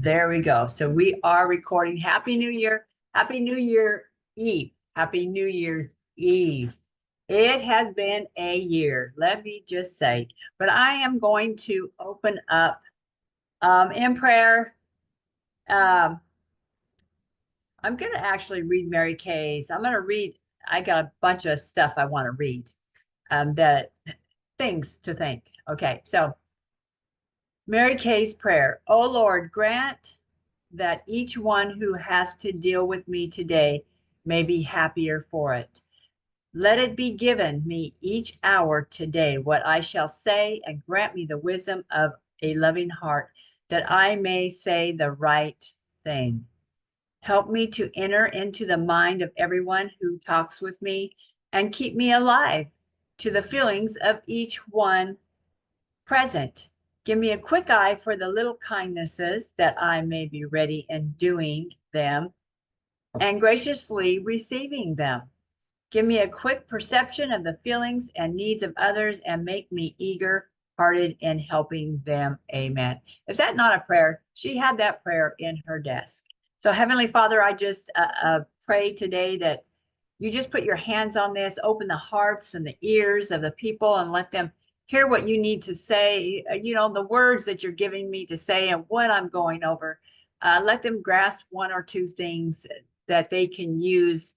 There we go. So we are recording. Happy New Year. Happy New Year Eve. Happy New Year's Eve. It has been a year, let me just say. But I am going to open up in prayer. Um, I'm going to actually read Mary Kay's. I'm going to read, I got a bunch of stuff I want to read, that things to think. Okay, so Mary Kay's prayer. Oh Lord, grant that each one who has to deal with me today may be happier for it. Let it be given me each hour today what I shall say, and grant me the wisdom of a loving heart that I may say the right thing. Help me to enter into the mind of everyone who talks with me and keep me alive to the feelings of each one present. Give me a quick eye for the little kindnesses that I may be ready in doing them and graciously receiving them. Give me a quick perception of the feelings and needs of others and make me eager hearted in helping them. Amen. Is that not a prayer? She had that prayer in her desk. So Heavenly Father, I just pray today that you just put your hands on this, open the hearts and the ears of the people and let them hear what you need to say, the words that you're giving me to say and what I'm going over. Let them grasp one or two things that they can use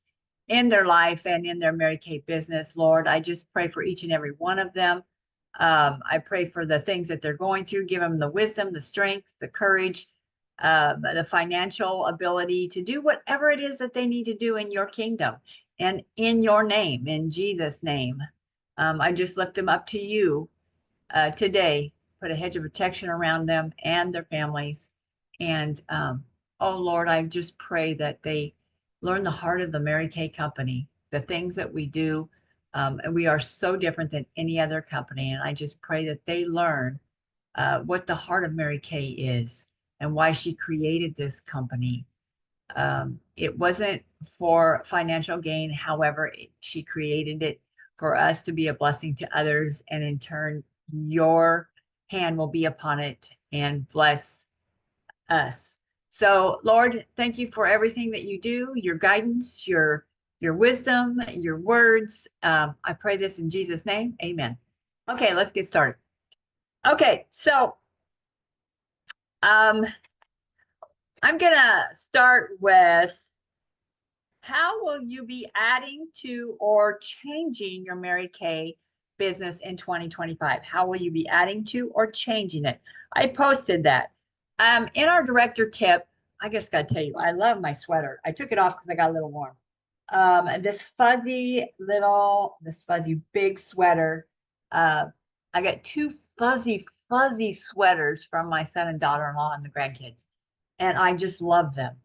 in their life and in their Mary Kay business. Lord, I just pray for each and every one of them. I pray for the things that they're going through. Give them the wisdom, the strength, the courage, the financial ability to do whatever it is that they need to do in your kingdom and in your name, in Jesus' name. I just lift them up to you today. Put a hedge of protection around them and their families. And oh Lord, I just pray that they learn the heart of the Mary Kay company, the things that we do. And we are so different than any other company. And I just pray that they learn what the heart of Mary Kay is and why she created this company. It wasn't for financial gain. However, she created it for us to be a blessing to others. And in turn, your hand will be upon it and bless us. So Lord, thank you for everything that you do, your guidance, your wisdom, your words. I pray this in Jesus' name. Amen. Okay, let's get started. Okay, so I'm gonna start with how will you be adding to or changing your Mary Kay business in 2025? How will you be adding to or changing it? I posted that. In our director tip, I just got to tell you, I love my sweater. I took it off because I got a little warm. This fuzzy big sweater. I got two fuzzy sweaters from my son and daughter-in-law and the grandkids, and I just love them.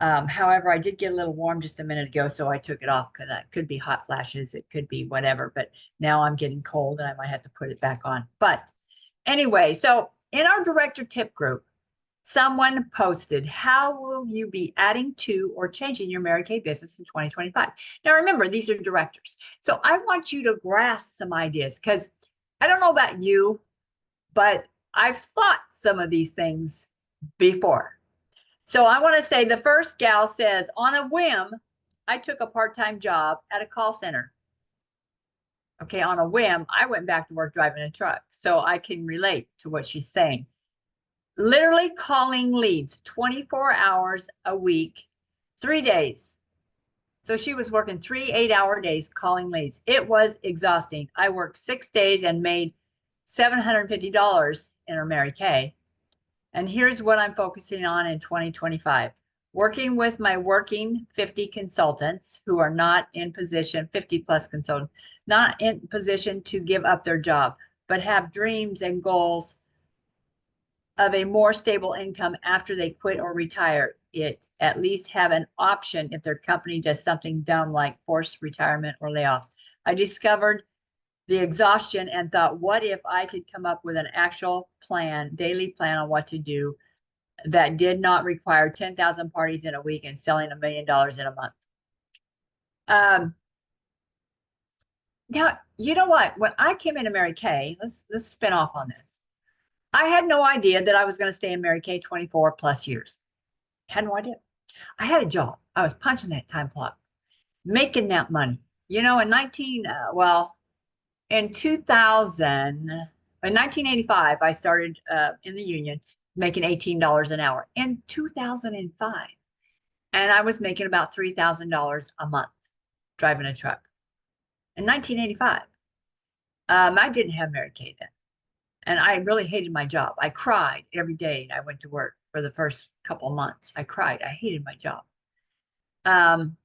However, I did get a little warm just a minute ago, so I took it off because it could be hot flashes, it could be whatever, but now I'm getting cold and I might have to put it back on. But anyway, so in our director tip group, someone posted, how will you be adding to or changing your Mary Kay business in 2025? Now, remember, these are directors. So I want you to grasp some ideas because I don't know about you, but I've thought some of these things before. So I want to say the first gal says, on a whim, I took a part-time job at a call center. Okay, on a whim, I went back to work driving a truck. So I can relate to what she's saying. Literally calling leads 24 hours a week, 3 days. So she was working 3 8-hour days calling leads. It was exhausting. I worked 6 days and made $750 in her Mary Kay. And here's what I'm focusing on in 2025. Working with my working 50 consultants who are not in position, 50 plus consultants, not in position to give up their job, but have dreams and goals of a more stable income after they quit or retire. It at least have an option if their company does something dumb like forced retirement or layoffs. I discovered the exhaustion and thought, what if I could come up with an actual plan, daily plan on what to do that did not require 10,000 parties in a week and selling $1 million in a month. Now, you know what? When I came into Mary Kay, let's spin off on this. I had no idea that I was going to stay in Mary Kay 24 plus years. Had no idea. I had a job. I was punching that time clock, making that money. You know, in 2000, in 1985, I started in the union making $18 an hour in 2005. And I was making about $3,000 a month driving a truck in 1985. I didn't have Mary Kay then. And I really hated my job. I cried every day I went to work for the first couple of months. I cried. I hated my job. Um,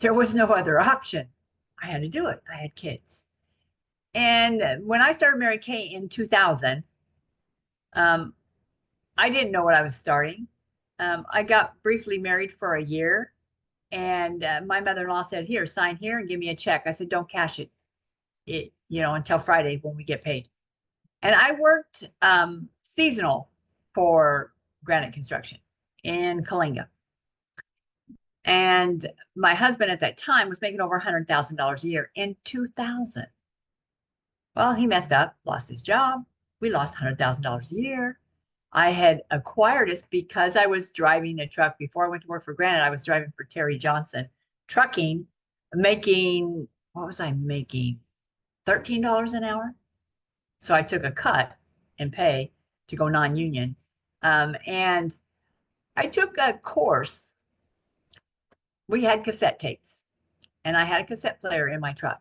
there was no other option. I had to do it. I had kids. And when I started Mary Kay in 2000, um, I didn't know what I was starting. I got briefly married for a year, and my mother-in-law said, "Here, sign here and give me a check." I said, "Don't cash it, until Friday when we get paid." And I worked seasonal for granite construction in Kalinga. And my husband at that time was making over $100,000 a year in 2000. Well, he messed up, lost his job. We lost $100,000 a year. I had acquired it because I was driving a truck before I went to work for Granite. I was driving for Terry Johnson trucking, making, what was I making? $13 an hour. So I took a cut in pay to go non-union. And I took a course. We had cassette tapes, and I had a cassette player in my truck.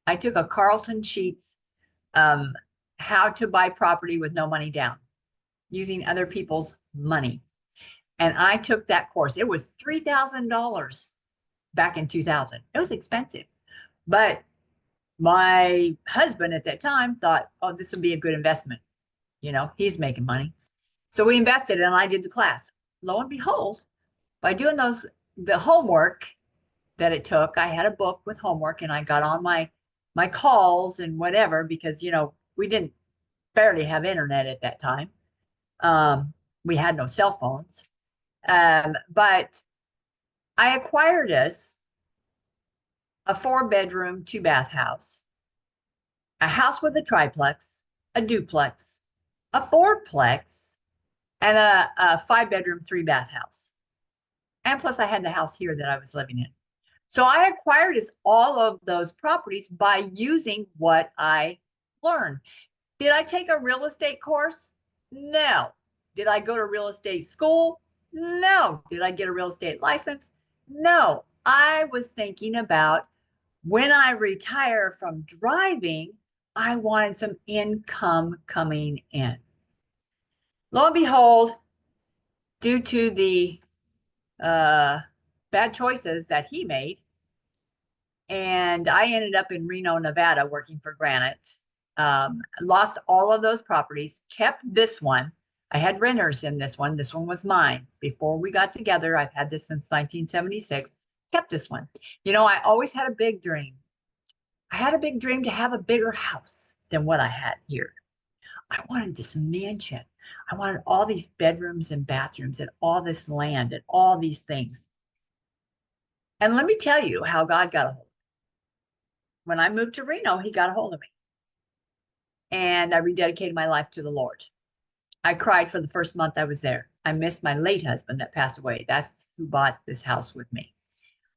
I took a Carlton Sheets, um, how to buy property with no money down, using other people's money. And I took that course. It was $3,000 back in 2000. It was expensive, but my husband at that time thought, oh, this would be a good investment. He's making money. So we invested and I did the class. Lo and behold, by doing the homework that it took, I had a book with homework and I got on my calls and whatever, because, we didn't barely have internet at that time. We had no cell phones. But I acquired us a 4-bedroom, 2-bath house, a house with a triplex, a duplex, a fourplex, and a 5-bedroom, 3-bath house. And plus I had the house here that I was living in. So I acquired all of those properties by using what I learned. Did I take a real estate course? No. Did I go to real estate school? No. Did I get a real estate license? No. I was thinking about when I retire from driving, I wanted some income coming in. Lo and behold, due to the bad choices that he made, and I ended up in Reno, Nevada, working for Granite. Lost all of those properties, kept this one. I had renters in this one. This one was mine. Before we got together, I've had this since 1976, kept this one. I always had a big dream. I had a big dream to have a bigger house than what I had here. I wanted this mansion. I wanted all these bedrooms and bathrooms and all this land and all these things. And let me tell you how God got a hold of me. When I moved to Reno, he got a hold of me. And I rededicated my life to the Lord. I cried for the first month I was there. I missed my late husband that passed away. That's who bought this house with me.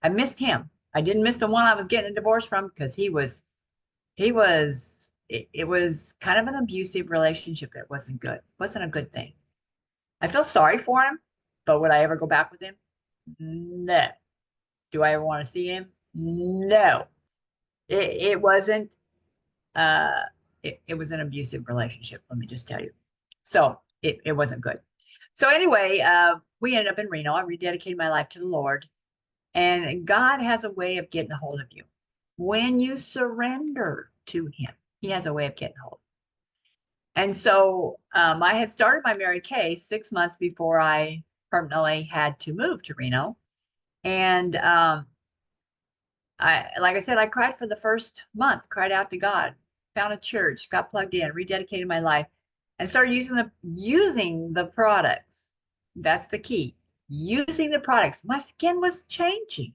I missed him. I didn't miss the one I was getting a divorce from, because it was kind of an abusive relationship. It wasn't good. It wasn't a good thing. I feel sorry for him, but would I ever go back with him? No. Do I ever want to see him? No. It wasn't, it was an abusive relationship, let me just tell you. So it wasn't good. So anyway, we ended up in Reno. I rededicated my life to the Lord. And God has a way of getting a hold of you. When you surrender to him, he has a way of getting a hold. And so I had started my Mary Kay 6 months before I permanently had to move to Reno. And like I said, I cried for the first month, cried out to God, found a church, got plugged in, rededicated my life, and started using the products. That's the key. Using the products. My skin was changing.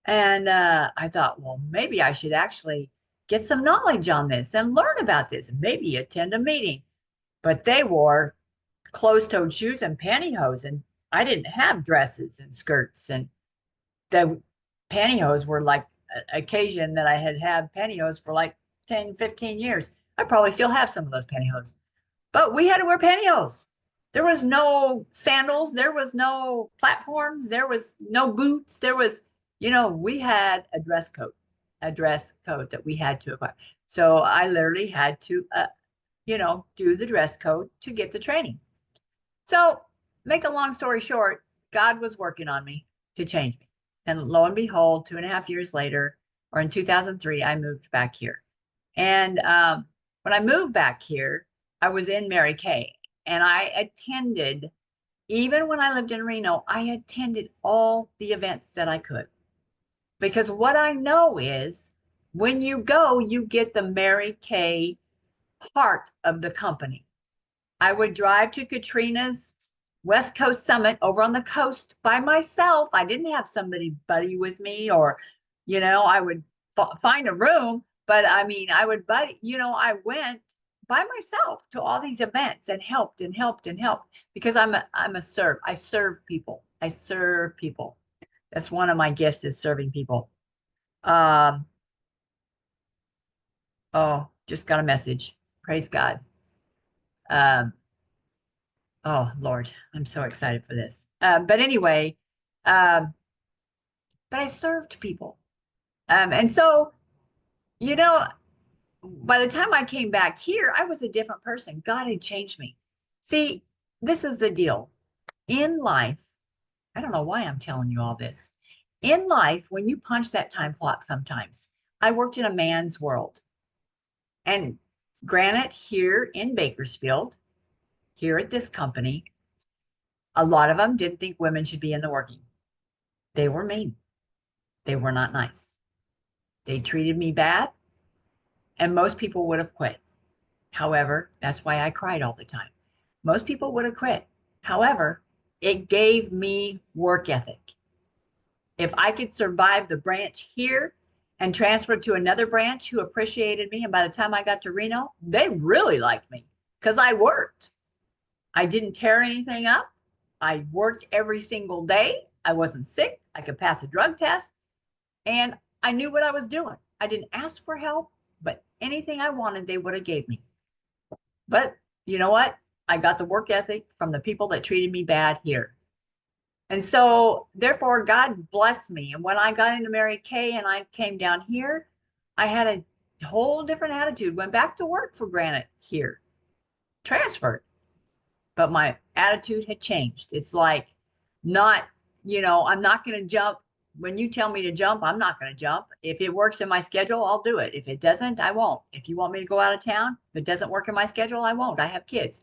And I thought, well, maybe I should actually get some knowledge on this and learn about this and maybe attend a meeting. but they wore closed-toed shoes and pantyhose, and I didn't have dresses and skirts, and the pantyhose were like occasion that I had pantyhose for like 10, 15 years. I probably still have some of those pantyhose, but we had to wear pantyhose. There was no sandals, there was no platforms, there was no boots, there was, we had a dress code that we had to acquire. So I literally had to, do the dress code to get the training. So, make a long story short, God was working on me to change me. And lo and behold, 2.5 years later, or in 2003, I moved back here. And when I moved back here, I was in Mary Kay, and I attended, even when I lived in Reno, I attended all the events that I could. Because what I know is when you go, you get the Mary Kay heart of the company. I would drive to Katrina's West Coast Summit over on the coast by myself. I didn't have somebody buddy with me, or, I would find a room, but I mean, I would buddy, I went by myself to all these events and helped and helped and helped because I serve people. I serve people. That's one of my gifts, is serving people. Um, oh, just got a message. Praise God. Um, Oh, Lord, I'm so excited for this. But anyway, um, but I served people. And so, you know, by the time I came back here, I was a different person. God had changed me. See, this is the deal. In life, I don't know why I'm telling you all this. In life, when you punch that time clock sometimes, I worked in a man's world. And granted, here in Bakersfield, here at this company, a lot of them didn't think women should be in the working. They were mean. They were not nice. They treated me bad, and most people would have quit. However, that's why I cried all the time. Most people would have quit. However, it gave me work ethic. If I could survive the branch here and transfer to another branch who appreciated me, and by the time I got to Reno, they really liked me because I worked. I didn't tear anything up. I worked every single day. I wasn't sick. I could pass a drug test. And I knew what I was doing. I didn't ask for help, but anything I wanted, they would have gave me. But you know what? I got the work ethic from the people that treated me bad here. And so therefore, God blessed me. And when I got into Mary Kay and I came down here, I had a whole different attitude. Went back to work for Granite here, transferred. But my attitude had changed. It's like, not, I'm not going to jump. When you tell me to jump, I'm not going to jump. If it works in my schedule, I'll do it. If it doesn't, I won't. If you want me to go out of town, if it doesn't work in my schedule, I won't. I have kids,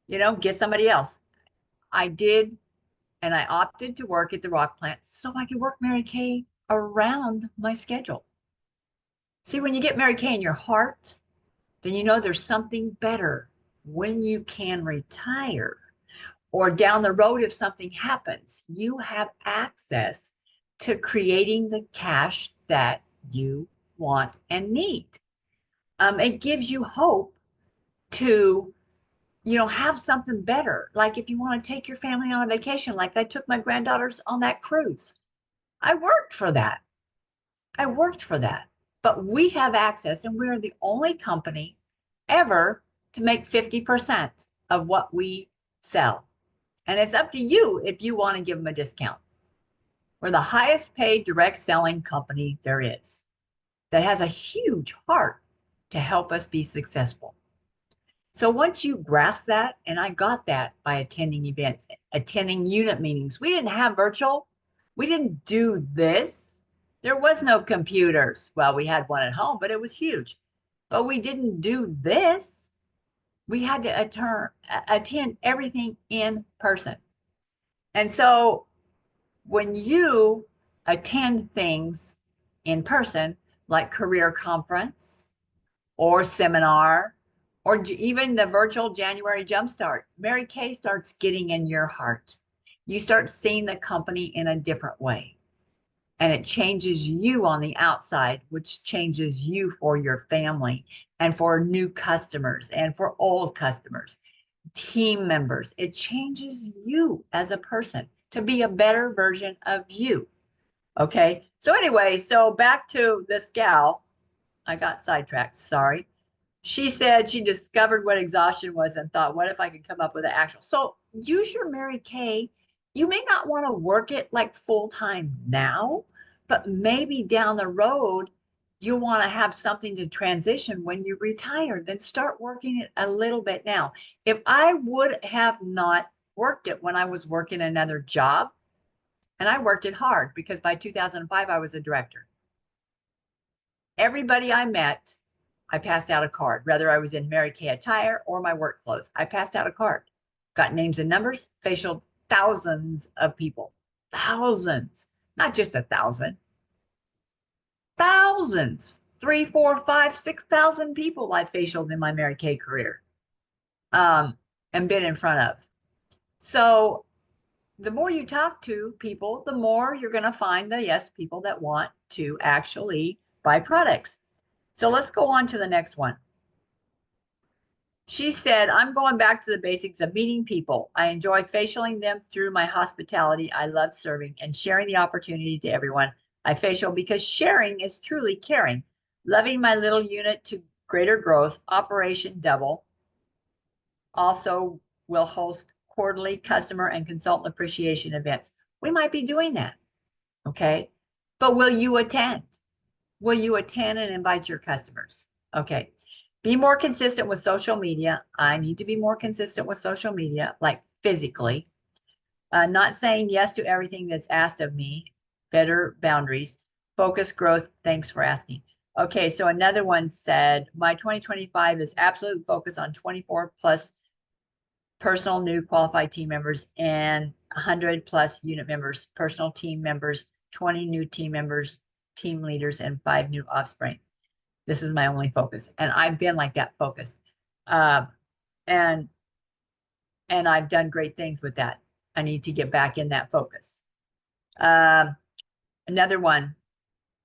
get somebody else. I did. And I opted to work at the rock plant so I could work Mary Kay around my schedule. See, when you get Mary Kay in your heart, then you know there's something better when you can retire, or down the road if something happens, you have access to creating the cash that you want and need. It gives you hope to, have something better. Like if you want to take your family on a vacation, like I took my granddaughters on that cruise. I worked for that. I worked for that. But we have access, and we're the only company ever to make 50% of what we sell. And it's up to you if you want to give them a discount. We're the highest paid direct selling company there is, that has a huge heart to help us be successful. So once you grasp that, and I got that by attending events, attending unit meetings. We didn't have virtual. We didn't do this. There was no computers. Well, we had one at home, but it was huge. But we didn't do this. We had to attend everything in person. And so when you attend things in person, like career conference or seminar, or even the virtual January Jumpstart, Mary Kay starts getting in your heart. You start seeing the company in a different way. And it changes you on the outside, which changes you for your family and for new customers and for old customers. team members. It changes you as a person to be a better version of you. Okay. So anyway, so back to this gal. I got sidetracked. Sorry. She said she discovered what exhaustion was and thought, what if I could come up with an actual? So use your Mary Kay. You may not want to work it like full time now, but maybe down the road, you'll want to have something to transition when you retire. Then start working it a little bit now. If I would have not worked it when I was working another job, and I worked it hard because by 2005, I was a director. Everybody I met, I passed out a card, whether I was in Mary Kay attire or my work clothes. I passed out a card, got names and numbers, facial thousands of people, thousands, not just 1,000, thousands, 3, 4, 5, 6,000 people I facialed in my Mary Kay career, and been in front of. So the more you talk to people, the more you're going to find the yes people that want to actually buy products. So let's go on to the next one. She said, I'm going back to the basics of meeting people. I enjoy facialing them through my hospitality. I love serving and sharing the opportunity to everyone. I facial because sharing is truly caring. Loving my little unit to greater growth. Operation Double also will host quarterly customer and consultant appreciation events. We might be doing that. Okay. But will you attend? Will you attend and invite your customers? Okay. Be more consistent with social media. I need to be more consistent with social media, like physically. Not saying yes to everything that's asked of me. Better boundaries. Focus growth. Thanks for asking. Okay, so another one said, my 2025 is absolute focus on 24 plus personal new qualified team members and 100 plus unit members, personal team members, 20 new team members, team leaders, and 5 new offspring. This is my only focus. And I've been like that focused. Uh, and I've done great things with that. I need to get back in that focus. Another one,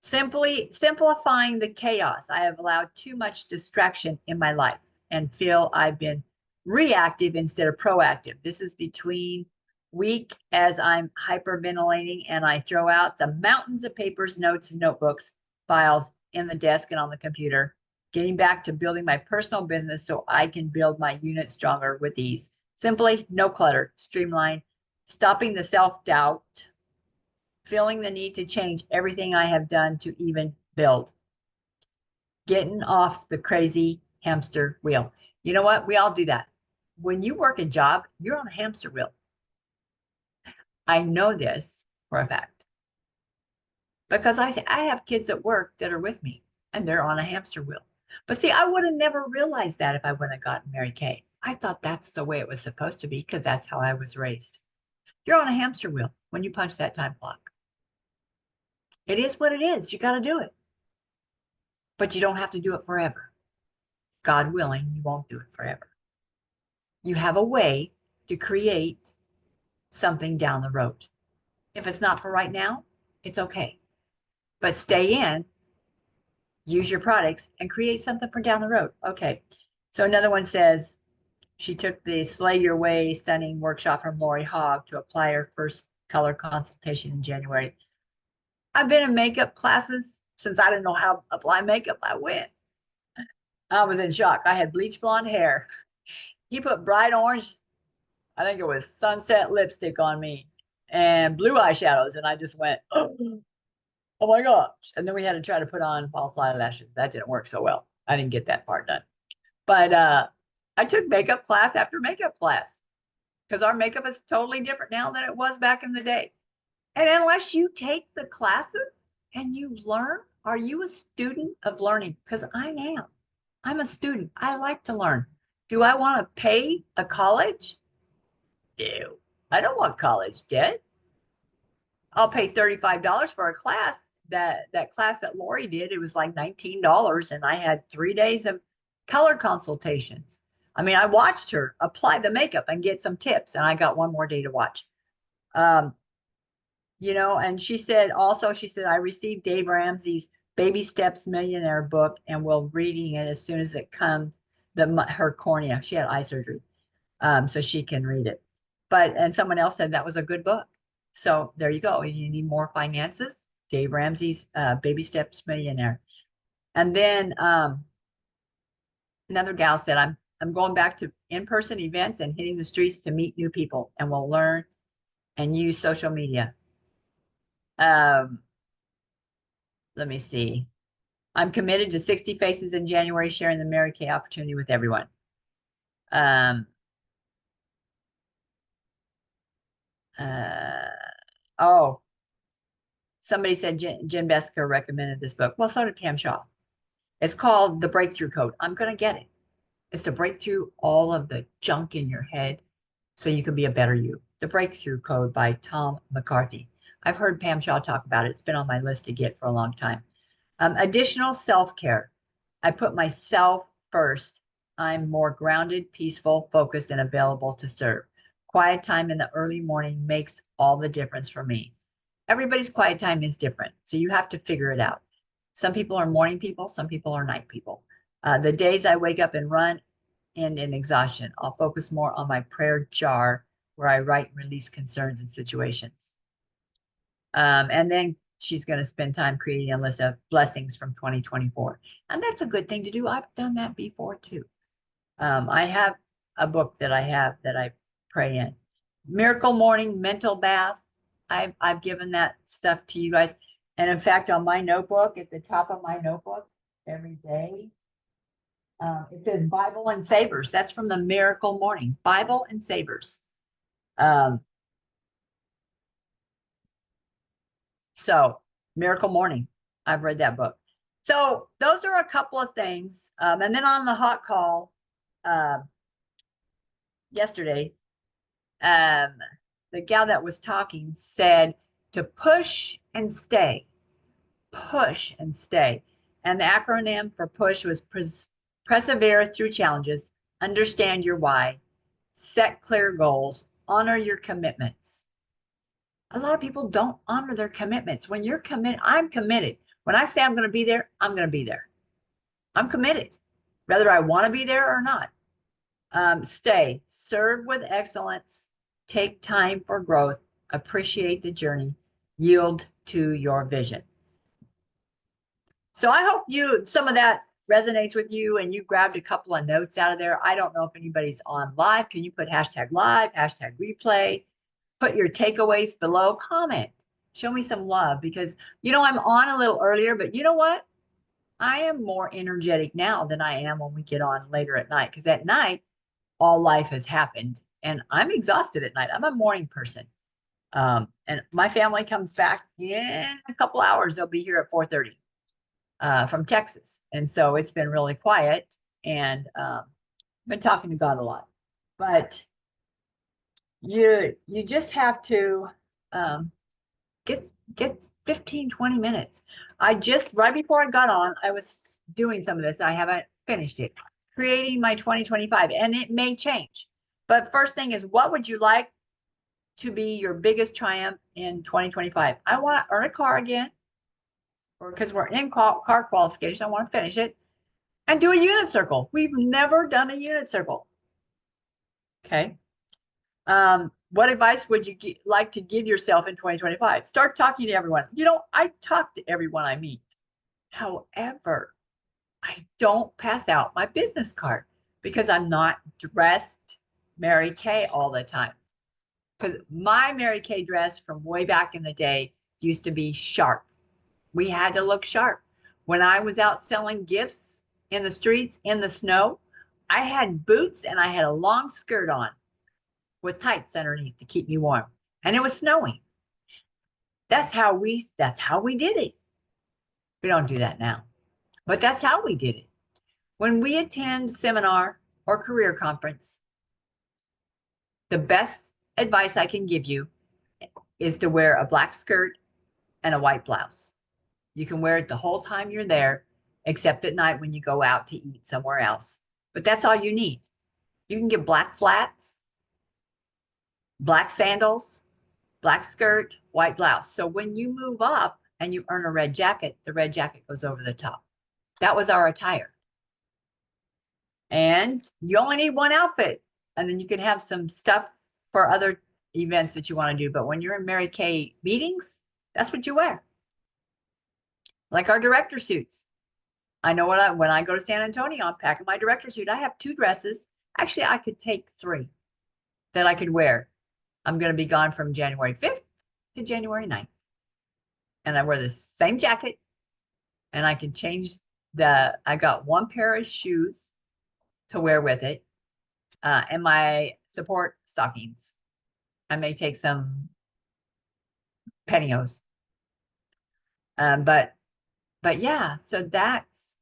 simply simplifying the chaos. I have allowed too much distraction in my life and feel I've been reactive instead of proactive. This is between week as I'm hyperventilating and I throw out the mountains of papers, notes, and notebooks, files in the desk and on the computer, getting back to building my personal business so I can build my unit stronger with ease. Simply no clutter, streamline, stopping the self-doubt, feeling the need to change everything I have done to even build, getting off the crazy hamster wheel. You know what? We all do that. When you work a job, you're on a hamster wheel. I know this for a fact because I have kids at work that are with me and they're on a hamster wheel. But see, I would have never realized that if I wouldn't have gotten Mary Kay. I thought that's the way it was supposed to be because that's how I was raised. You're on a hamster wheel when you punch that time clock. It is what it is. You got to do it. But you don't have to do it forever. God willing, you won't do it forever. You have a way to create something down the road. If it's not for right now, it's okay. But stay in, use your products, and create something for down the road. Okay. So another one says she took the Slay Your Way Stunning workshop from Lori Hogg to apply her first color consultation in January. I've been in makeup classes since I didn't know how to apply makeup. I went. I was in shock. I had bleach blonde hair. He put bright orange, I think it was sunset lipstick on me and blue eyeshadows. And I just went, oh my gosh. And then we had to try to put on false eyelashes. That didn't work so well. I didn't get that part done. But I took makeup class after makeup class because our makeup is totally different now than it was back in the day. And unless you take the classes and you learn, are you a student of learning? Because I am. I'm a student. I like to learn. Do I want to pay a college? No, I don't want college debt. I'll pay $35 for a class. That class that Lori did, it was like $19, and I had 3 days of color consultations. I mean, I watched her apply the makeup and get some tips, and I got one more day to watch. And she said I received Dave Ramsey's Baby Steps Millionaire book and will reading it as soon as it comes. Her cornea, she had eye surgery. so she can read it. And someone else said that was a good book. So there you go. You need more finances. Dave Ramsey's Baby Steps Millionaire. And then another gal said, I'm going back to in-person events and hitting the streets to meet new people, and we'll learn and use social media. Um, let me see. I'm committed to 60 Faces in January, sharing the Mary Kay opportunity with everyone. Um, uh, oh, somebody said Jen Besker recommended this book. Well, so did Pam Shaw. It's called The Breakthrough Code. I'm going to get it. It's to break through all of the junk in your head so you can be a better you. The Breakthrough Code by Tom McCarthy. I've heard Pam Shaw talk about it. It's been on my list to get for a long time. Additional self-care. I put myself first. I'm more grounded, peaceful, focused, and available to serve. Quiet time in the early morning makes all the difference for me. Everybody's quiet time is different, so you have to figure it out. Some people are morning people, some people are night people. The days I wake up and run end in exhaustion. I'll focus more on my prayer jar where I write and release concerns and situations. And then she's going to spend time creating a list of blessings from 2024. And that's a good thing to do. I've done that before too. I have a book that I pray in. Miracle Morning Mental Bath. I've given that stuff to you guys. And in fact, on my notebook, at the top of my notebook, every day, it says Bible and Favors. That's from the Miracle Morning. Bible and Savers. So Miracle Morning. I've read that book. So those are a couple of things. And then on the hot call yesterday, the gal that was talking said to push and stay. Push and stay. And the acronym for push was persevere through challenges, understand your why, set clear goals, honor your commitments. A lot of people don't honor their commitments. When you're committed, I'm committed. When I say I'm going to be there, I'm going to be there. I'm committed, whether I want to be there or not. Stay, serve with excellence, take time for growth, appreciate the journey, yield to your vision. So I hope some of that resonates with you and you grabbed a couple of notes out of there. I don't know if anybody's on live. Can you put hashtag live, hashtag replay, put your takeaways below, comment, show me some love because, I'm on a little earlier, but you know what? I am more energetic now than I am when we get on later at night because at night, all life has happened and I'm exhausted at night. I'm a morning person. And my family comes back in a couple hours. They'll be here at 4:30 from Texas. And so it's been really quiet and been talking to God a lot. But you just have to get 15, 20 minutes. Right before I got on, I was doing some of this. I haven't finished it. Creating my 2025 and it may change. But first thing is, what would you like to be your biggest triumph in 2025? I want to earn a car again, or because we're in car qualification, I want to finish it and do a unit circle. We've never done a unit circle. Okay. What advice would you like to give yourself in 2025? Start talking to everyone. I talk to everyone I meet. However, I don't pass out my business card because I'm not dressed Mary Kay all the time. Because my Mary Kay dress from way back in the day used to be sharp. We had to look sharp. When I was out selling gifts in the streets, in the snow, I had boots and I had a long skirt on with tights underneath to keep me warm. And it was snowing. That's how we did it. We don't do that now. But that's how we did it. When we attend seminar or career conference, the best advice I can give you is to wear a black skirt and a white blouse. You can wear it the whole time you're there, except at night when you go out to eat somewhere else. But that's all you need. You can get black flats, black sandals, black skirt, white blouse. So when you move up and you earn a red jacket, the red jacket goes over the top. That was our attire. And you only need one outfit. And then you can have some stuff for other events that you want to do. But when you're in Mary Kay meetings, that's what you wear. Like our director suits. I know when I go to San Antonio, I'm packing my director suit. I have 2 dresses. Actually, I could take 3 that I could wear. I'm going to be gone from January 5th to January 9th. And I wear the same jacket, and I can change I got 1 pair of shoes to wear with it, and my support stockings. I may take some pantyhose. But yeah, so that's,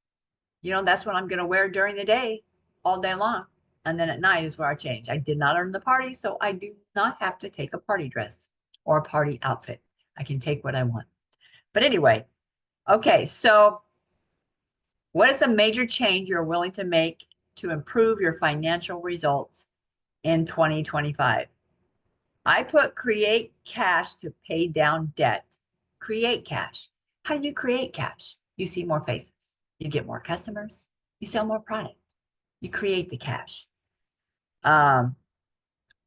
that's what I'm going to wear during the day, all day long. And then at night is where I change. I did not earn the party, so I do not have to take a party dress or a party outfit. I can take what I want. But anyway, okay, so what is a major change you're willing to make to improve your financial results in 2025? I put create cash to pay down debt. Create cash. How do you create cash? You see more faces. You get more customers. You sell more product. You create the cash. Or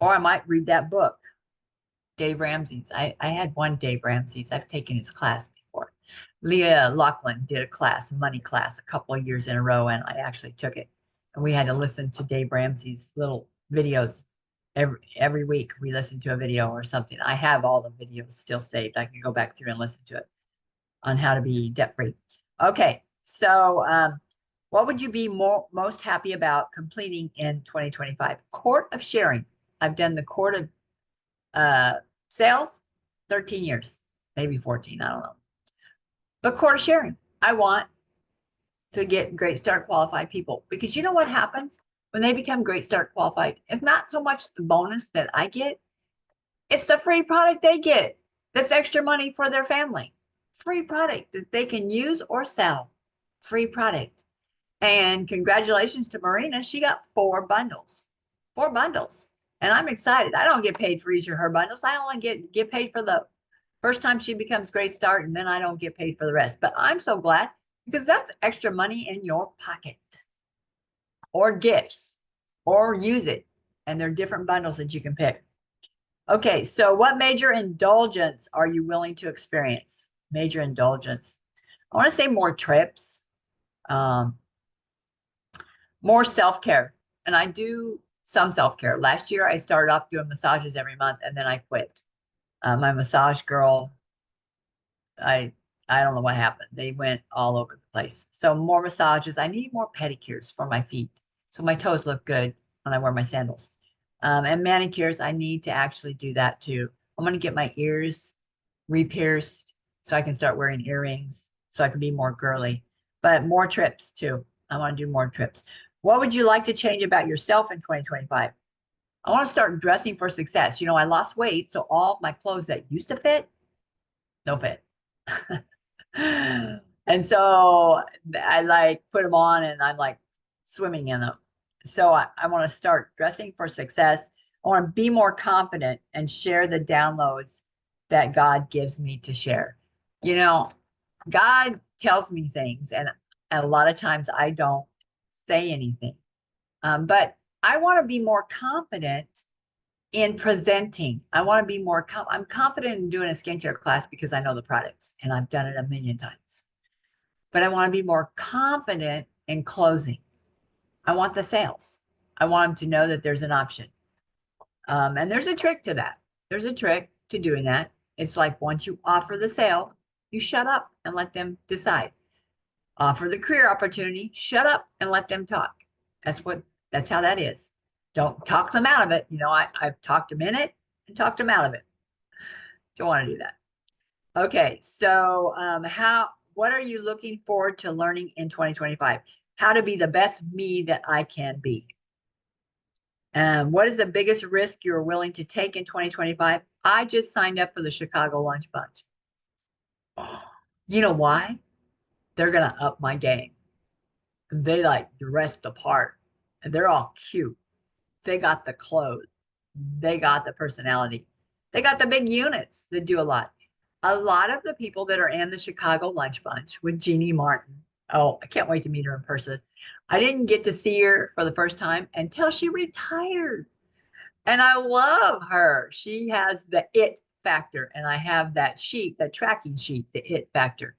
I might read that book, Dave Ramsey's. I had one Dave Ramsey's. I've taken his class before. Leah Laughlin did a class, money class, a couple of years in a row, and I actually took it. And we had to listen to Dave Ramsey's little videos. Every week we listen to a video or something. I have all the videos still saved. I can go back through and listen to it on how to be debt-free. Okay, so what would you be most happy about completing in 2025? Court of sharing. I've done the court of sales, 13 years, maybe 14, I don't know. But court of sharing, I want to get Great Start qualified people, because you know what happens when they become Great Start qualified? It's not so much the bonus that I get, it's the free product they get. That's extra money for their family. Free product that they can use or sell. Free product. And congratulations to Marina. She got 4 bundles. 4 bundles. And I'm excited. I don't get paid for each of her bundles. I only get paid for the first time she becomes Great Start, and then I don't get paid for the rest. But I'm so glad, because that's extra money in your pocket. Or gifts. Or use it. And there are different bundles that you can pick. Okay, so what major indulgence are you willing to experience? Major indulgence. I want to say more trips, more self-care. And I do some self-care. Last year, I started off doing massages every month, and then I quit. My massage girl, I don't know what happened. They went all over the place. So more massages. I need more pedicures for my feet, so my toes look good when I wear my sandals. And manicures, I need to actually do that too. I'm going to get my ears re-pierced so I can start wearing earrings, so I can be more girly. But more trips too. I want to do more trips. What would you like to change about yourself in 2025? I want to start dressing for success. I lost weight, so all my clothes that used to fit, no fit. And so I put them on, and I'm like swimming in them. So I want to start dressing for success. I want to be more confident and share the downloads that God gives me to share. God tells me things, and a lot of times I don't say anything. But I want to be more confident in presenting. I want to be I'm confident in doing a skincare class because I know the products and I've done it a million times. But I want to be more confident in closing. I want the sales. I want them to know that there's an option. And there's a trick to that. There's a trick to doing that. It's like once you offer the sale, you shut up and let them decide. Offer the career opportunity, shut up and let them talk. That's how that is. Don't talk them out of it. I've talked them in it and talked them out of it. Don't want to do that. Okay, so what are you looking forward to learning in 2025? How to be the best me that I can be. What is the biggest risk you're willing to take in 2025? I just signed up for the Chicago Lunch Bunch. You know why? They're going to up my game. They dress the part, and they're all cute. They got the clothes. They got the personality. They got the big units that do a lot. A lot of the people that are in the Chicago Lunch Bunch with Jeannie Martin. Oh, I can't wait to meet her in person. I didn't get to see her for the first time until she retired. And I love her. She has the it factor, and I have that sheet, that tracking sheet, the it factor.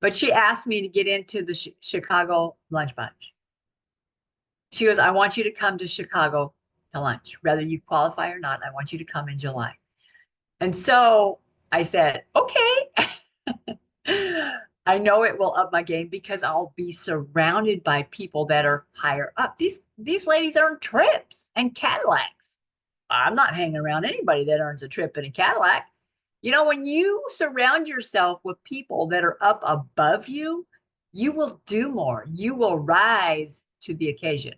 But she asked me to get into the Chicago lunch bunch. She goes, I want you to come to Chicago to lunch, whether you qualify or not. I want you to come in July. And so I said, okay. I know it will up my game because I'll be surrounded by people that are higher up. These ladies earn trips and Cadillacs. I'm not hanging around anybody that earns a trip in a Cadillac. You know, when you surround yourself with people that are up above you, you will do more. You will rise to the occasion.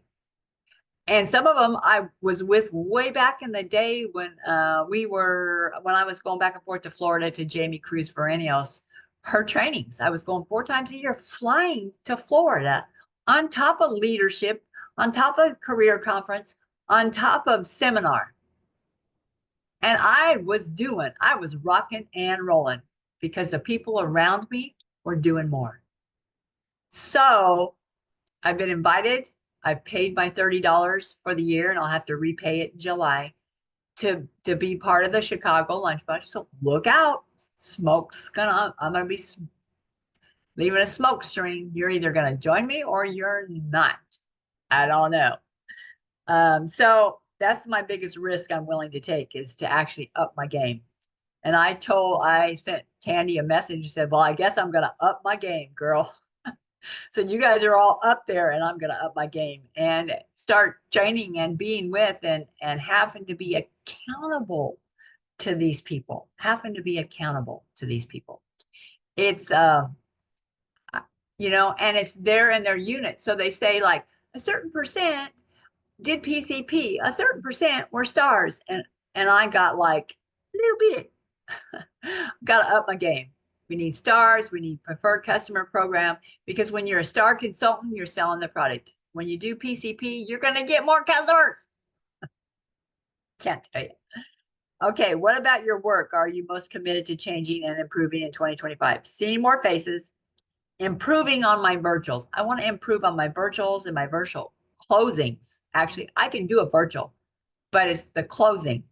And some of them I was with way back in the day when when I was going back and forth to Florida to Jamie Cruz Verenios, her trainings. I was going 4 times a year, flying to Florida on top of leadership, on top of career conference, on top of seminar. And I was rocking and rolling because the people around me were doing more. So I've been invited. I've paid my $30 for the year and I'll have to repay it in July to be part of the Chicago lunch bunch. So look out. I'm gonna be leaving a smoke string. You're either gonna join me or you're not. I don't know. So that's my biggest risk I'm willing to take is to actually up my game. And I sent Tandy a message and said, well, I guess I'm gonna up my game, girl. So you guys are all up there and I'm going to up my game and start training and being with and having to be accountable to these people, having to be accountable to these people. It's, and it's there in their unit. So they say like a certain percent did PCP, a certain percent were stars. And I got like a little bit, got to up my game. We need stars. We need preferred customer program because when you're a star consultant, you're selling the product. When you do PCP, you're going to get more customers. Can't tell you. Okay, what about your work? Are you most committed to changing and improving in 2025? Seeing more faces, improving on my virtuals. I want to improve on my virtuals and my virtual closings. Actually, I can do a virtual, but it's the closing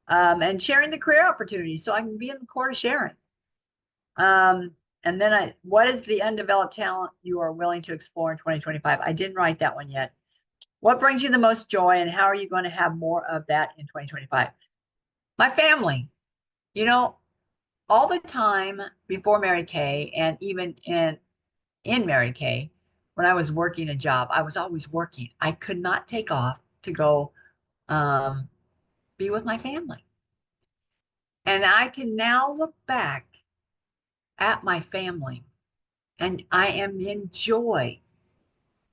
and sharing the career opportunities so I can be in the court of sharing. And then what is the undeveloped talent you are willing to explore in 2025? I didn't write that one yet. What brings you the most joy and how are you going to have more of that in 2025? My family, all the time before Mary Kay and even in Mary Kay, when I was working a job, I was always working. I could not take off to go be with my family. And I can now look back at my family and I am in joy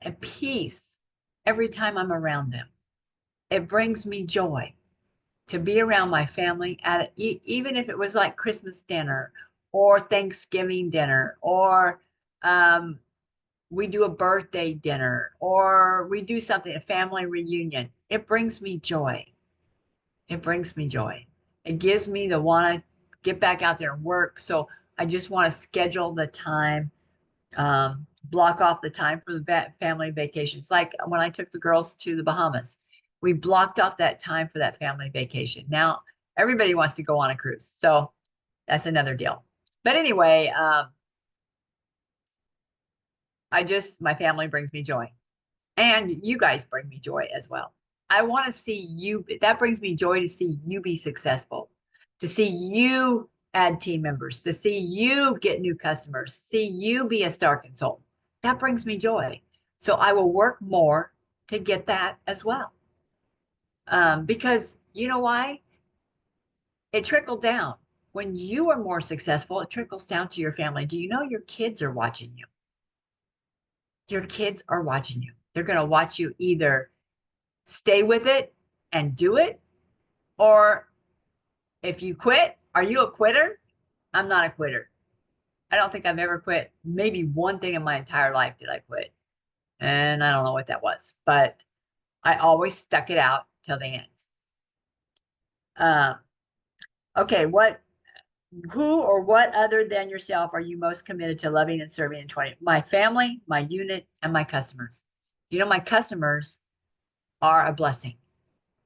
and peace every time I'm around them. It brings me joy to be around my family even if it was like Christmas dinner or Thanksgiving dinner or we do a birthday dinner or we do something, a family reunion. It brings me joy. It brings me joy. It gives me the want to get back out there and work. So I just want to schedule the time, block off the time for the family vacations. Like when I took the girls to the Bahamas, we blocked off that time for that family vacation. Now everybody wants to go on a cruise. So that's another deal. But anyway, my family brings me joy. And you guys bring me joy as well. I want to see you. That brings me joy to see you be successful, to see you add team members, to see you get new customers, see you be a star consultant. That brings me joy. So I will work more to get that as well. Because you know why? It trickled down. When you are more successful, it trickles down to your family. Do you know your kids are watching you? Your kids are watching you. They're going to watch you either stay with it and do it, or if you quit, are you a quitter? I'm not a quitter. I don't think I've ever quit. Maybe one thing in my entire life did I quit. And I don't know what that was, but I always stuck it out till the end. Okay, who or what other than yourself are you most committed to loving and serving in 20? My family, my unit, and my customers. My customers are a blessing.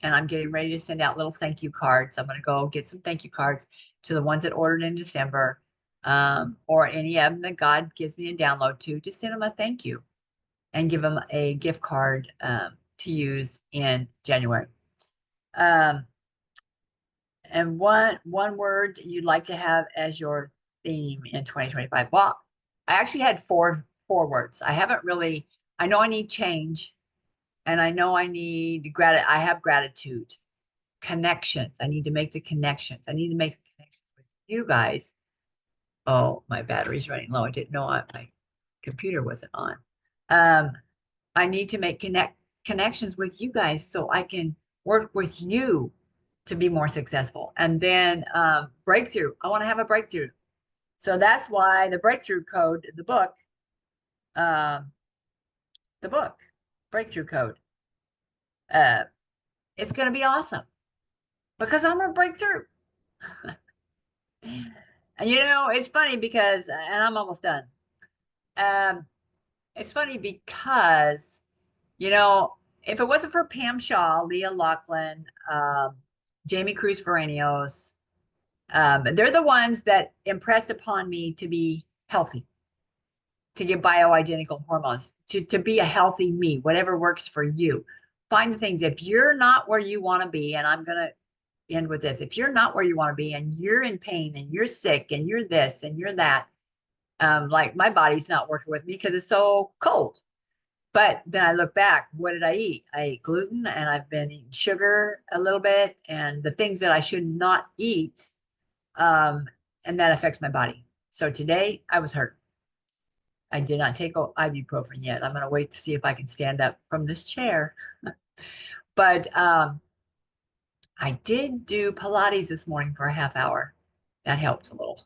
and I'm getting ready to send out little thank you cards. I'm going to go get some thank you cards to the ones that ordered in December, or any of them that God gives me a download to. Just send them a thank you and give them a gift card to use in January. Um, and one word you'd like to have as your theme in 2025. Well, I actually had four words. I haven't really. I know I need change, and I know I need I have gratitude, connections. I need to make the connections. I need to make the connections with you guys. Oh, my battery's running low. I didn't know my computer wasn't on. Um, I need to make connections with you guys so I can work with you to be more successful. And then breakthrough. I want to have a breakthrough. So that's why the breakthrough code, um, the book, breakthrough code, uh, it's going to be awesome because I'm going to break through. And it's funny because, and I'm almost done. Um, it's funny because, you know, if it wasn't for Pam Shaw, Leah Lachlan, Jamie Cruz Ferranios, they're the ones that impressed upon me to be healthy, to get bioidentical hormones, to be a healthy me, whatever works for you. Find the things. If you're not where you want to be, and I'm going to end with this, if you're not where you want to be and you're in pain and you're sick and you're this and you're that, like my body's not working with me because it's so cold. But then I look back, what did I eat? I ate gluten and I've been eating sugar a little bit and the things that I should not eat. And that affects my body. So today I was hurt. I did not take ibuprofen yet. I'm going to wait to see if I can stand up from this chair. But I did do Pilates this morning for a half hour. That helped a little.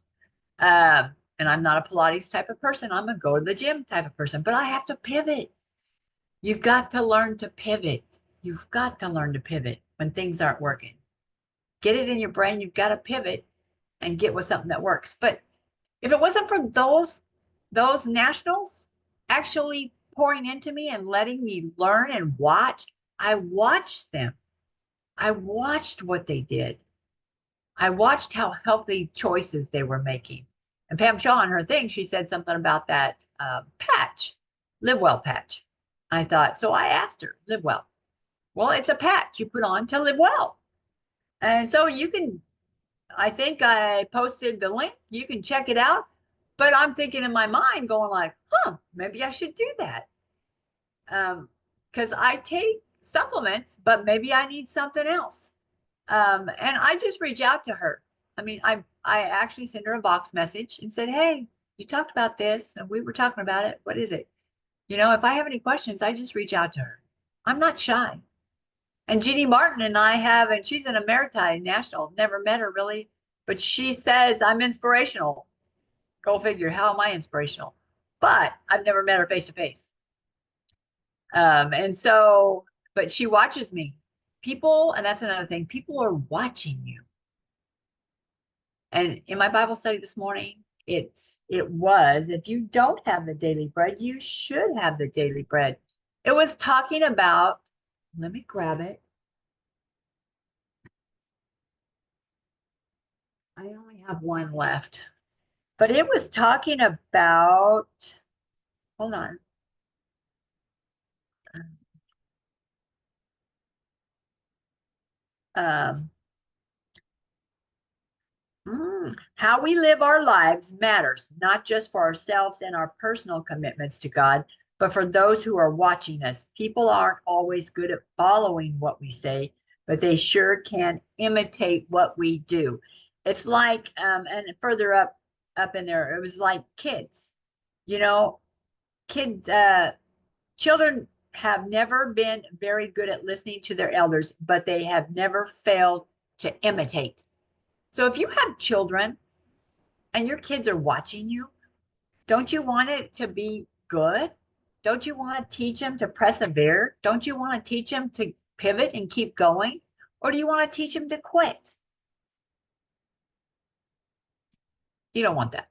And I'm not a Pilates type of person. I'm a go to the gym type of person, but I have to pivot. You've got to learn to pivot. You've got to learn to pivot when things aren't working. Get it in your brain. You've got to pivot and get with something that works. But if it wasn't for those nationals actually pouring into me and letting me learn and watch, I watched them. I watched what they did. I watched how healthy choices they were making. And Pam Shaw on her thing, she said something about that patch, Live Well patch. I thought, so I asked her, Live Well. Well, it's a patch you put on to live well. And so you can, I think I posted the link. You can check it out. But I'm thinking in my mind, going like, maybe I should do that. Because I take supplements, but maybe I need something else. And I just reach out to her. I mean, I actually sent her a box message and said, hey, you talked about this and we were talking about it. What is it? If I have any questions, I just reach out to her. I'm not shy. And Jeannie Martin and I have, and she's an Emeriti National, never met her really, but she says I'm inspirational. Go figure, how am I inspirational? But I've never met her face to face. And so, but she watches me. People, and that's another thing, people are watching you. And in my Bible study this morning, it was, if you don't have the daily bread, you should have the daily bread. It was talking about, let me grab it. I only have one left, but it was talking about, hold on. Um, how we live our lives matters, not just for ourselves and our personal commitments to God, but for those who are watching us. People aren't always good at following what we say, but they sure can imitate what we do. It's like, and further up in there, it was like kids, you know, kids, children have never been very good at listening to their elders, but they have never failed to imitate. So if you have children and your kids are watching you, don't you want it to be good? Don't you want to teach them to persevere? Don't you want to teach them to pivot and keep going? Or do you want to teach them to quit? You don't want that.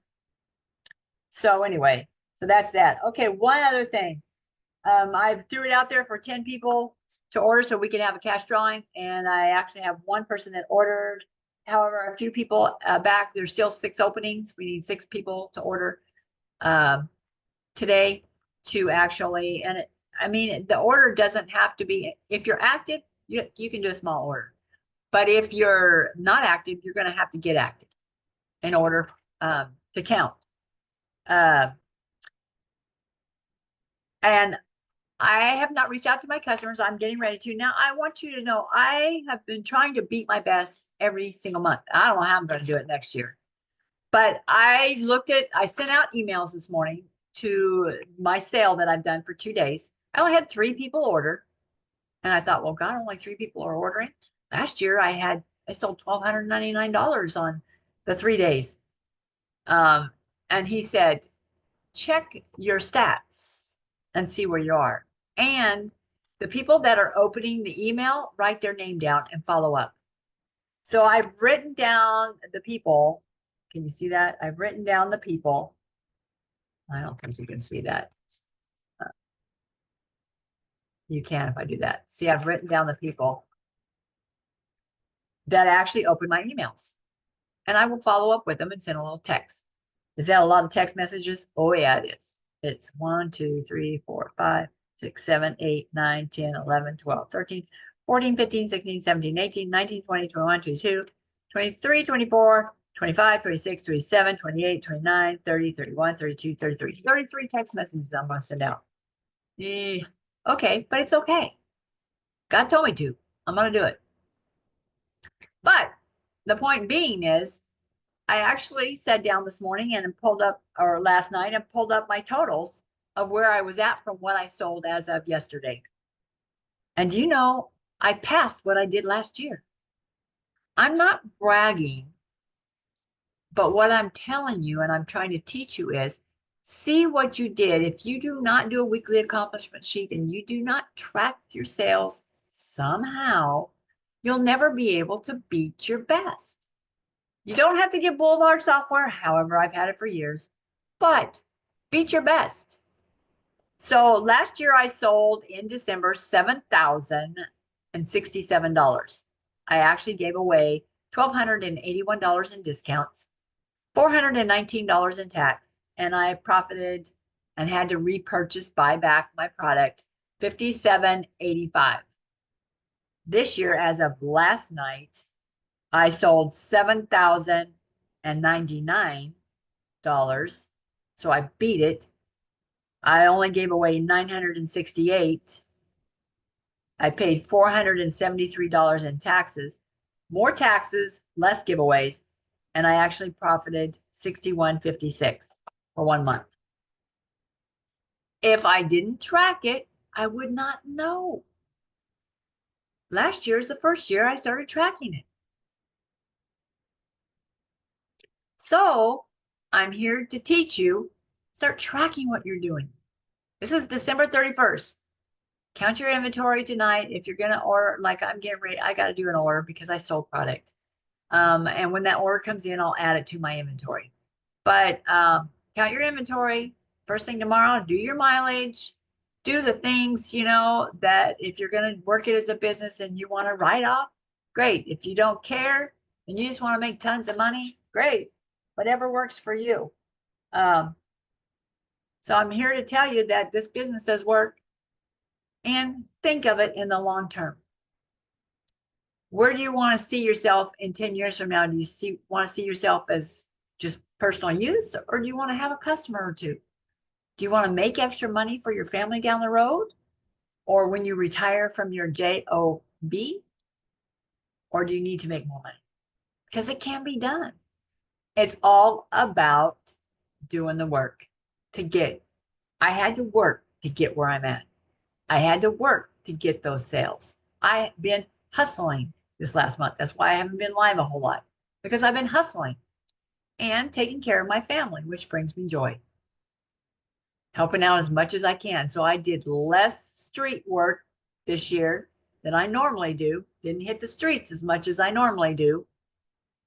So anyway, so that's that. Okay, one other thing. I threw it out there for 10 people to order so we could have a cash drawing. And I actually have one person that ordered. However, a few people back, there's still 6 openings. We need 6 people to order today to actually, and I mean, the order doesn't have to be, if you're active, you can do a small order. But if you're not active, you're going to have to get active in order to count. And I have not reached out to my customers. I'm getting ready to. Now, I want you to know I have been trying to beat my best every single month. I don't know how I'm going to do it next year. But I sent out emails this morning to my sale that I've done for 2 days. I only had 3 people order. And I thought, well, God, only 3 people are ordering. Last year I sold $1,299 on the 3 days. And he said, check your stats and see where you are. And the people that are opening the email, write their name down and follow up. So I've written down the people. Can you see that? I've written down the people. I don't think you can see that. You can if I do that. See, I've written down the people that actually open my emails. And I will follow up with them and send a little text. Is that a lot of text messages? Oh, yeah, it is. It's 1, 2, 3, 4, 5, 6, 7, 8, 9, 10, 11, 12, 13, 14, 15, 16, 17, 18, 19, 20, 21, 22, 23, 24, 25, 26, 27, 28, 29, 30, 31, 32, 33. 33 text messages I'm going to send out. Okay, but it's okay. God told me to. I'm going to do it. But the point being is, I actually sat down this morning and pulled up, or last night, and pulled up my totals of where I was at from what I sold as of yesterday. And you know, I passed what I did last year. I'm not bragging, but what I'm telling you and I'm trying to teach you is see what you did. If you do not do a weekly accomplishment sheet and you do not track your sales somehow, you'll never be able to beat your best. You don't have to get Boulevard software. However, I've had it for years, but beat your best. So last year I sold in December $7,067. I actually gave away $1,281 in discounts, $419 in tax, and I profited and had to buy back my product, $57.85. This year, as of last night, I sold $7,099. So I beat it. I only gave away 968. I paid $473 in taxes, more taxes, less giveaways, and I actually profited $61.56 for 1 month. If I didn't track it, I would not know. Last year is the first year I started tracking it. So I'm here to teach you, start tracking what you're doing. This is December 31st. Count your inventory tonight. If you're going to order, like I'm getting ready, I got to do an order because I sold product. And when that order comes in, I'll add it to my inventory. But count your inventory. First thing tomorrow, do your mileage. Do the things, you know, that if you're going to work it as a business and you want to write off, great. If you don't care and you just want to make tons of money, great. Whatever works for you. So I'm here to tell you that this business does work, and think of it in the long term. Where do you want to see yourself in 10 years from now? Do you want to see yourself as just personal use, or do you want to have a customer or two? Do you want to make extra money for your family down the road, or when you retire from your job, or do you need to make more money? Because it can be done. It's all about doing the work to get. I had to work to get where I'm at. I had to work to get those sales. I've been hustling this last month. That's why I haven't been live a whole lot, because I've been hustling and taking care of my family, which brings me joy. Helping out as much as I can. So I did less street work this year than I normally do. Didn't hit the streets as much as I normally do.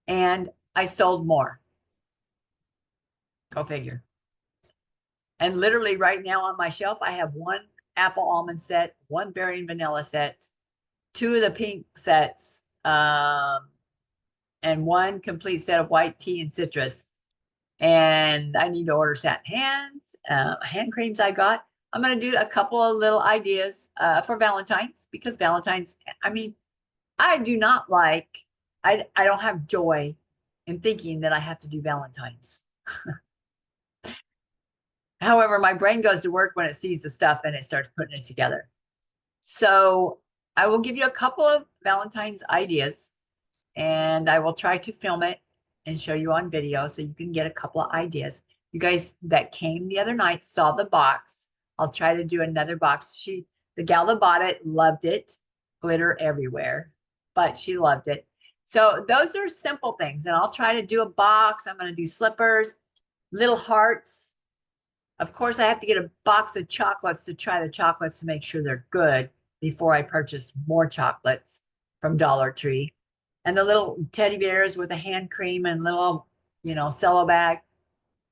And I sold more. Go figure. And literally right now on my shelf, I have one apple almond set, 1 berry and vanilla set, 2 of the pink sets, and 1 complete set of white tea and citrus. And I need to order satin hands, hand creams I got. I'm going to do a couple of little ideas for Valentine's, because Valentine's, I mean, I do not like, I don't have joy in thinking that I have to do Valentine's. However, my brain goes to work when it sees the stuff and it starts putting it together. So I will give you a couple of Valentine's ideas, and I will try to film it and show you on video so you can get a couple of ideas. You guys that came the other night saw the box. I'll try to do another box. The gal that bought it loved it, glitter everywhere, but she loved it. So those are simple things, and I'll try to do a box. I'm going to do slippers, little hearts. Of course, I have to get a box of chocolates to try the chocolates to make sure they're good before I purchase more chocolates from Dollar Tree. And the little teddy bears with a hand cream and little, cello bag.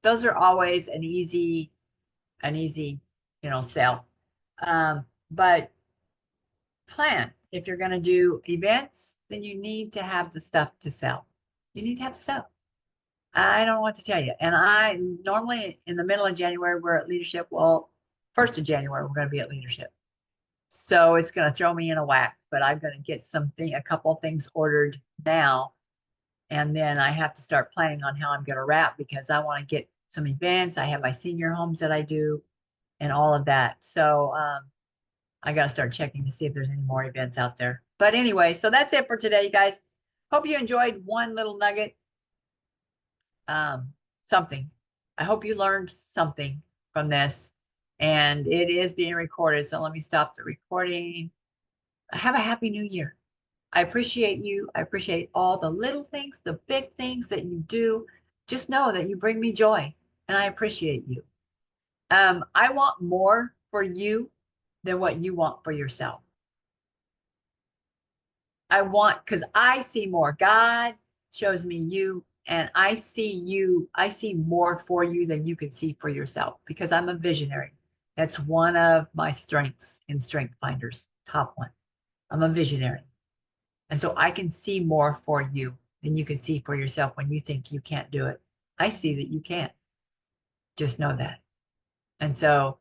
Those are always an easy, sell. But plan. If you're going to do events, then you need to have the stuff to sell. You need to have stuff. I don't know what to tell you. And I normally in the middle of January, we're at leadership. Well, 1st of January, we're going to be at leadership. So it's going to throw me in a whack, but I'm going to get a couple of things ordered now. And then I have to start planning on how I'm going to wrap, because I want to get some events. I have my senior homes that I do and all of that. So I got to start checking to see if there's any more events out there. But anyway, so that's it for today, you guys. Hope you enjoyed one little nugget. Something. I hope you learned something from this, and it is being recorded. So let me stop the recording. Have a happy new year. I appreciate you. I appreciate all the little things, the big things that you do. Just know that you bring me joy, and I appreciate you. I want more for you than what you want for yourself. Because I see more. God shows me you, and I see more for you than you can see for yourself, because I'm a visionary. That's one of my strengths in Strength Finders, top one. I'm a visionary. And so I can see more for you than you can see for yourself when you think you can't do it. I see that you can. Just know that. And so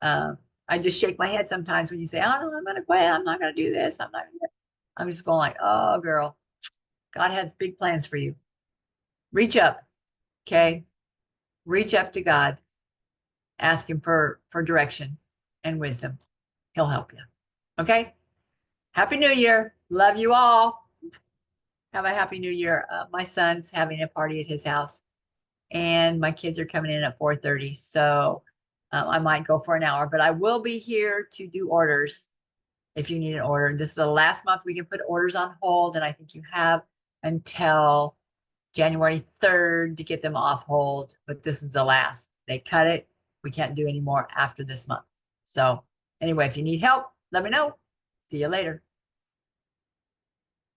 I just shake my head sometimes when you say, oh, no, I'm going to quit. I'm not going to do this. I'm just going like, oh, girl, God has big plans for you. Reach up, okay? Reach up to God. Ask him for direction and wisdom. He'll help you, okay? Happy New Year. Love you all. Have a happy New Year. My son's having a party at his house, and my kids are coming in at 4:30, so I might go for an hour, but I will be here to do orders if you need an order. This is the last month we can put orders on hold, and I think you have until January 3rd to get them off hold, but this is the last. They cut it. We can't do any more after this month. So anyway, if you need help, let me know. See you later.